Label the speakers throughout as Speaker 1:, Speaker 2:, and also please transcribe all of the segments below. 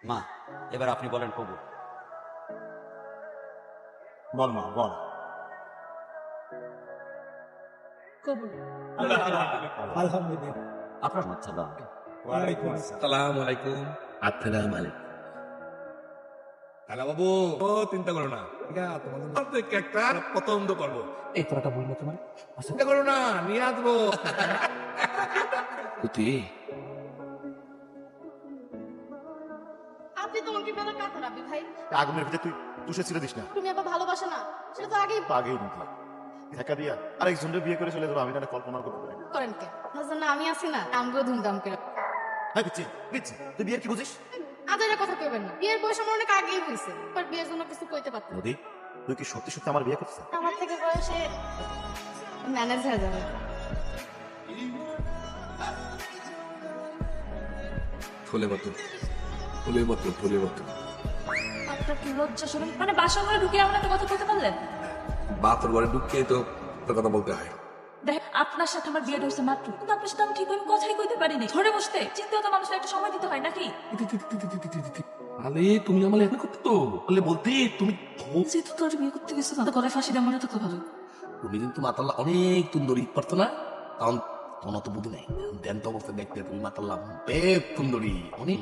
Speaker 1: মা, এবার আপনি বলেন কবুল।
Speaker 2: বল মা বল।
Speaker 3: কবুল।
Speaker 2: আলহামদুলিল্লাহ।
Speaker 1: আপনার সালাম।
Speaker 2: ওয়ালাইকুম আসসালাম।
Speaker 4: সালাম আলাইকুম। আসসালাম আলাইকুম। হ্যালো বাবু, ও চিন্তা করো না, তোমাদের প্রত্যেককে একটা পছন্দ করবো।
Speaker 2: এই তোরাটা বলবো তোমার
Speaker 4: চিন্তা করো না, নিয়ে আসবো।
Speaker 5: আপনি তো আমাকে বেলা কাঁথা রাখবি ভাই।
Speaker 6: আগুনের ভিতরে তুই তুষে ছিঁড়ে দিস না।
Speaker 5: তুমি আবার ভালোবাসা না, সেটা তো আগেই
Speaker 6: আগেই বুঝলাম ধাক্কা দিয়া আরেকজনকে বিয়ে করে চলে যাবো, আমি এটা কল্পনা করতে পারি না।
Speaker 5: করেন কে না আমি আছি না, আমগুলো ধুমধাম করে।
Speaker 6: হ্যাঁ বিচ্ছি বিচ্ছি, তুই বিয়ের কি বুঝিস?
Speaker 5: আদারের কথা কইবেন না, বিয়ের বয়স আমার অনেক আগেই হয়েছে, বাট বিয়ের জন্য কিছু কইতে পারতেন।
Speaker 6: নদী, তুই কি সত্যি সত্যি আমার বিয়ে করছিস?
Speaker 5: আমার থেকে বয়সে ম্যানেজ হয়ে যাবে।
Speaker 4: ফুলে বতো, ফুলে বতো, ফুলে বতো।
Speaker 3: আপনার কি লজ্জা শুনুন, মানে বাসা ঘরে ঢুকে এমন একটা কথা বলতে পারলেন?
Speaker 4: বাথরুম ঘরে ঢুকিয়ে তো একটা কথা বলতে হয়।
Speaker 3: দেখ, আপনার সাথে আমার বিয়েটা হয়েছে মাত্র, কিন্তু আপনার সাথে আমি ঠিকভাবে কথাই কইতে পারিনি। ধরে বসতে চিন্তাও তো মানুষের একটা সময় দিতে হয় নাকি?
Speaker 4: আরে তুমি আমার এখানে করতে তো বললে বলতে তুমি
Speaker 3: যেহেতু তোর বিয়ে করতে গেছে না, তো গলায় ফাঁসি দেওয়া মনে থাকতো ভালো।
Speaker 4: তুমি কিন্তু মাতাল্লাহ অনেক সুন্দরী পারতো না, তখন তখন অত বুদ্ধি নাই। দেন তো অবস্থা দেখতে তুমি মাতাল্লাহ বেশ সুন্দরী অনেক।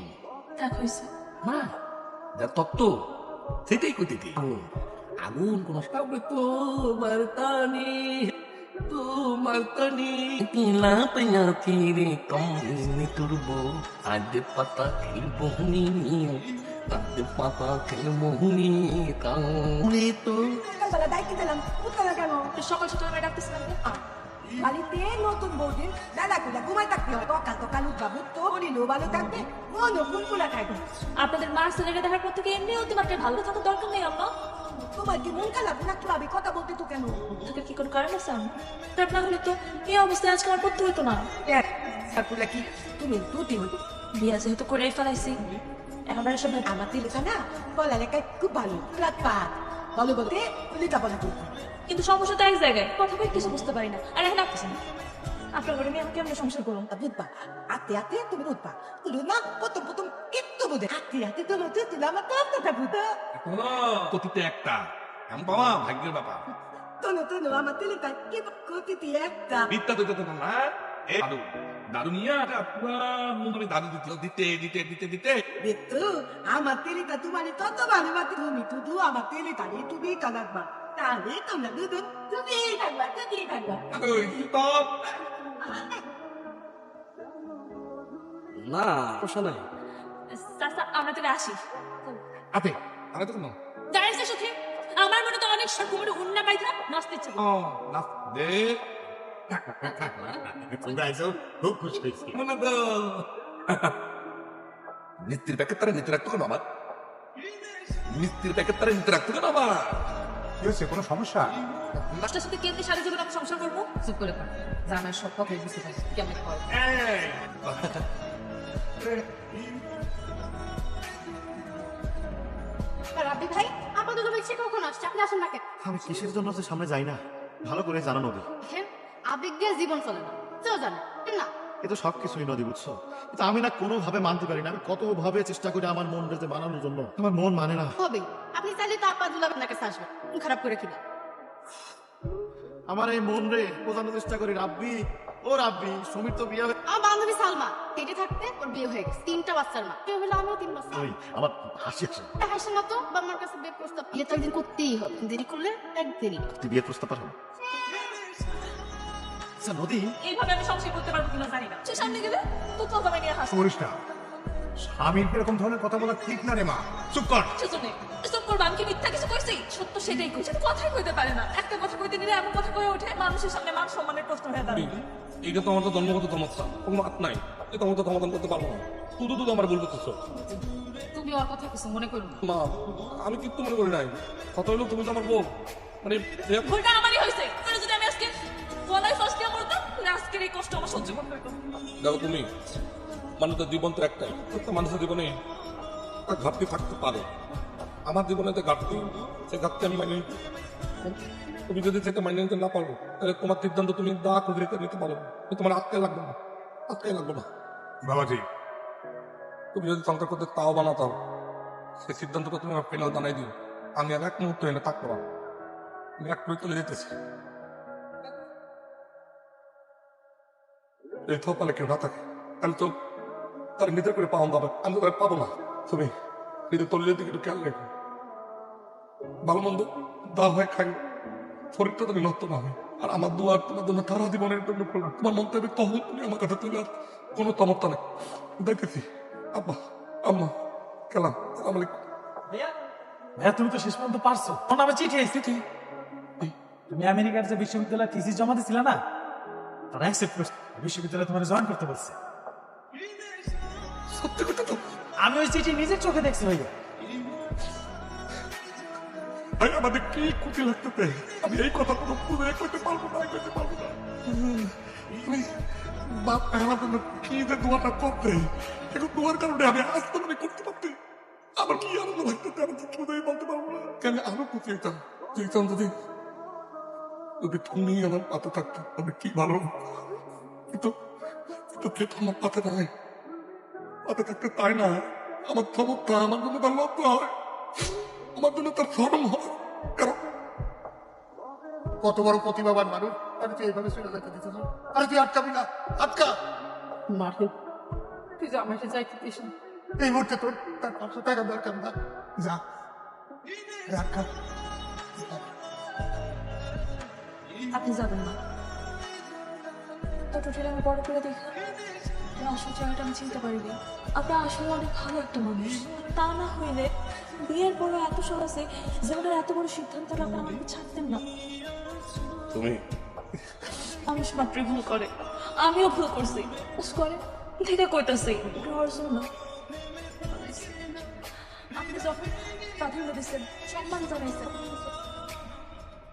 Speaker 3: থাক হয়েছে।
Speaker 4: না যা তত্ত্ব সেটাই কইতে আগুন কোন কাউকে তোমার টানি, তোমার টানি কিলা পেয়া ফিরে কমনি তুরবো, আজ পাতা খেলবো নি, আজ পাতা খেলবো নি, কাউরে তো
Speaker 7: সকালবেলা দায়িত্ব দিলাম উঠতে কেন?
Speaker 3: সকাল সকাল আমি ডাকতেছিলাম যে,
Speaker 7: বাড়িতে নতুন বৌদির দাদা কুলা ঘুমাই থাকতে হবে, সকাল সকাল উঠাবো তো শরীরও ভালো থাকবে, মনও ফুলফুলা থাকবে।
Speaker 3: আপনাদের মার ছেলেকে দেখার পর থেকে এমনি অতিমাত্রায় ভালো থাকার দরকার নেই আম্মা।
Speaker 7: তোমার কি মন খারাপ না ক্লাবে কথা বলতে তো কেন?
Speaker 3: তোকে কি কোনো কারণ আছে আম্মা? খারাপ না হলে তো এই অবস্থায় আজকে আমার পড়তে হতো না।
Speaker 7: সাকুলা কি তুমি দুটি হতো?
Speaker 3: বিয়া যেহেতু করেই ফেলাইছি, এখন আর এসব ভাই-
Speaker 7: আমার তিলকা না পড়ালেখায় খুব ভালো, ক্লাস পাস ভালো বলতে লেখাপড়া করতে।
Speaker 3: কিন্তু সমস্যা তো এক জায়গায়, কথা বলে কিছু বুঝতে পারি না। আর এখন আপনি আপনার ঘরে নিয়ে আমি কেমন সংসার করুন?
Speaker 7: তা বুঝবা আতে আতে তুমি বুঝবা, তুমি না প্রথম প্রথম কিচ্ছু বুঝে আতে আতে তোমার তুই আমার তো কথা বুঝা।
Speaker 4: কতিতে একটা এমন বাবা ভাগ্যের ব্যাপার।
Speaker 7: তোনো তোনো আমার তিলকা কি করতে একটা
Speaker 4: বিদ্যা তো যেত না এ দাদু, দাদু নিয়ে পুরা মুন্ডি দাদু দিতে দিতে দিতে দিতে দিতে
Speaker 7: দেখতো আমার তেলিটা তোমার তত ভালোবাসি, তুমি শুধু আমার তেলিটা তুমি কালাকবা, তাহলে তোমরা দুজন তুমি থাকবা তুমি থাকবা।
Speaker 4: টপ না সমস্যা নাই।
Speaker 3: চাচা, আমরা তাহলে আসি।
Speaker 4: আপে আরে তো না
Speaker 3: জানিস সুখী, আমার মনে তো অনেক শখ ঘুমের হুন্না পাইতাম, নাচতে ইচ্ছে করে।
Speaker 4: ও না দে
Speaker 6: তোমরা আইসো, খুব খুশি হয়েছি।
Speaker 4: মনে তো নিত্যের প্যাকেট তারা নিতে রাখতো কেন আমার? নিত্যের প্যাকেট তারা নিতে রাখতো কেন আমার?
Speaker 2: কি হয়েছে, কোনো সমস্যা?
Speaker 3: নষ্টের সাথে কেমনি সারা জীবন আমি সংসার করবো? চুপ করে পার, জানার সব কথাই বুঝতে পারি কেমন হয়।
Speaker 5: রাব্বি ভাই, আপাতত দেখছি কখন আসছে, আপনি আসেন না কেন?
Speaker 6: আমি কিসের জন্য যে সামনে যাই না, ভালো করে জানো নদী।
Speaker 5: দেখেন, আবেগ দিয়ে জীবন চলে না, কেউ জানে না।
Speaker 6: এ তো সবকিছুই নদী, বুঝছো? কিন্তু আমি না কোনোভাবে মানতে পারি না। আমি কত ভাবে চেষ্টা করি আমার মন রেতে মানানোর জন্য, আমার মন মানে না।
Speaker 5: হবে, আপনি চাইলে তো আপা দুলাভ আপনার কাছে আসবেন, মন খারাপ করে কিনা।
Speaker 6: আমার এই মন রে বোঝানোর চেষ্টা করি, রাব্বি ও রাব্বি, সমীর তো বিয়ে হয়ে-
Speaker 5: আমার বান্ধবী সালমা পেটে থাকতে ওর বিয়ে হয়ে গেছে, 3টা বাচ্চার মা। কেউ হলে আমিও 3 বাচ্চা।
Speaker 6: ওই আমার হাসি আসে।
Speaker 5: হাসেন না তো, বাবার কাছে বিয়ে প্রস্তাব বিয়ে তো একদিন করতেই হবে, দেরি করলে একদিনই।
Speaker 6: তুই বিয়ের প্রস্তাব পাঠাবো? আচ্ছা নদী,
Speaker 3: এইভাবে আমি সংসার করতে পারবো কিনা জানি না। সে সামনে গেলে তো তো তোমায় নিয়ে হাসি।
Speaker 2: করিস না, স্বামীর এরকম ধরনের কথা বলা ঠিক না রে মা, চুপ কর।
Speaker 3: সেজন্য এসব করবো, আমি কি মিথ্যা কিছু কইছি? সত্য সেটাই কইছি, তো কথাই কইতে পারে না। একটা কথা কইতে নিলে এমন কথা কয়ে ওঠে, মানুষের সামনে মান সম্মানের প্রশ্ন হয়ে দাঁড়ায়।
Speaker 4: এটা তো আমার তো জন্মগত সমস্যা, কোনো মাত নাই, এটা আমার তো সমাধান করতে পারবো না। শুধু শুধু আমার ভুল করতেছো।
Speaker 5: তুমি ওর কথা কিছু মনে করো না।
Speaker 4: মা আমি কিন্তু মনে করি নাই, কথা হলো তুমি তো আমার বউ, মানে
Speaker 3: ভুলটা আমারই হয়েছে। আর যদি আমি আজকে গলায় ফাঁস দিয়ে মরতাম, তাহলে আজকের এই কষ্ট আমার সহ্য করতে হতো।
Speaker 4: দেখো তুমি মানুষের জীবন তো একটাই, প্রত্যেক মানুষের জীবনে একটা ঘাটতি থাকতে পারে। আমার জীবনে যে ঘাটতি, সেই ঘাটতি আমি মানিয়ে নিতে। তুমি যদি সেটা মানিয়ে নিতে না পারো, তাহলে তোমার সিদ্ধান্ত তুমি দা খুঁজে নিতে পারো, তোমার আটকে লাগবে না, আটকে লাগবে না।
Speaker 2: বাবাজি,
Speaker 4: তুমি যদি সংসার করতে তাও বানাতাম, সেই সিদ্ধান্তটা তুমি আমার পেনাল বানাই দিও। আমি আর এক মুহূর্ত এনে থাকবো না, আমি এক চলে যেতেছি। এই থপালে কেউ না থাকে তাহলে তো তার নিজের করে পাওয়া যাবে, আমি তো পাবো না। তুমি নিজের তলির দিকে একটু খেয়াল রেখো, ভালো মন্দ দাও হয় খাই, শরীরটা তুমি নষ্ট না হয়। আর আমার দুয়ার তোমার জন্য তারা জীবনের জন্য করলাম, তোমার মন থেকে তখন তুমি আমার কাছে চলে আর কোনো তমত্তা নেই। দেখেছি আব্বা আম্মা গেলাম, সালাম আলাইকুম।
Speaker 8: ভাইয়া তুমি তো শেষ পর্যন্ত পারছো, তখন আমি চিঠি এসেছি কি তুমি আমেরিকার যে বিশ্ববিদ্যালয়ে থিসিস জমা দিছিলে না, তারা অ্যাকসেপ্ট করছে, বিশ্ববিদ্যালয়ে তোমার জয়েন করতে বলছে।
Speaker 4: সত্যি কথা তো
Speaker 8: আমি ওই চিঠি নিজের চোখে দেখছি ভাইয়া।
Speaker 4: ভাই আমাদের কি ক্ষতি লাগতেছে, আমি এই কথা কোনো পুরো করতে পারবো না, করতে পারবো না। আমি বাপ আমার জন্য কি যে দোয়াটা করতে, এখন দোয়ার কারণে আমি আজ তো মানে করতে পারতে আমার কি আনন্দ লাগতেছে, আমি কিছু বলতে পারবো না। কেন আরো খুশি হইতাম, দেখতাম যদি যদি তুমি আমার পাতে থাকতো তবে কি ভালো। কিন্তু কিন্তু সে তো আমার পাতে নাই, পাতে থাকতে তাই না, আমার চমৎকার আমার জন্য তার লজ্জা হয়, আমার জন্য তার শরম হয়। কারণ
Speaker 2: কত বড় প্রতিভাবান মানুষ, আরে তুই এইভাবে চলে যেতে দিতে না, আরে তুই আটকাবি না, আটকা।
Speaker 3: মারে তুই জামাইটা যাইতে দিস না।
Speaker 2: এই মুহূর্তে তোর তার 500 টাকা দরকার না, যা আটকা।
Speaker 3: আপনি যাবেন না তো টোটালি আমি বড় করে দেখা আসল জায়গাটা আমি চিনতে পারিনি। আপনি আসলে অনেক ভালো একটা মানুষ, তা না হইলে বিয়ের পরে এত সহজে জীবনের এত বড় সিদ্ধান্তটা আপনি আমাকে ছাড়তেন না।
Speaker 4: তুমি
Speaker 3: আমি মাত্রই ভুল করে, আমিও ভুল করছি, করে থেকে কইতাছি না। আপনি যখন প্রাধান্য দিচ্ছেন, সম্মান জানাইছেন,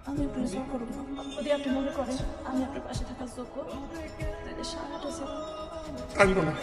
Speaker 3: আমি আপনার জোর করব না। যদি আপনি মনে করেন আমি আপনার পাশে থাকার যোগ্য, তাহলে সারাটা জীবন
Speaker 4: কাঁদবো না।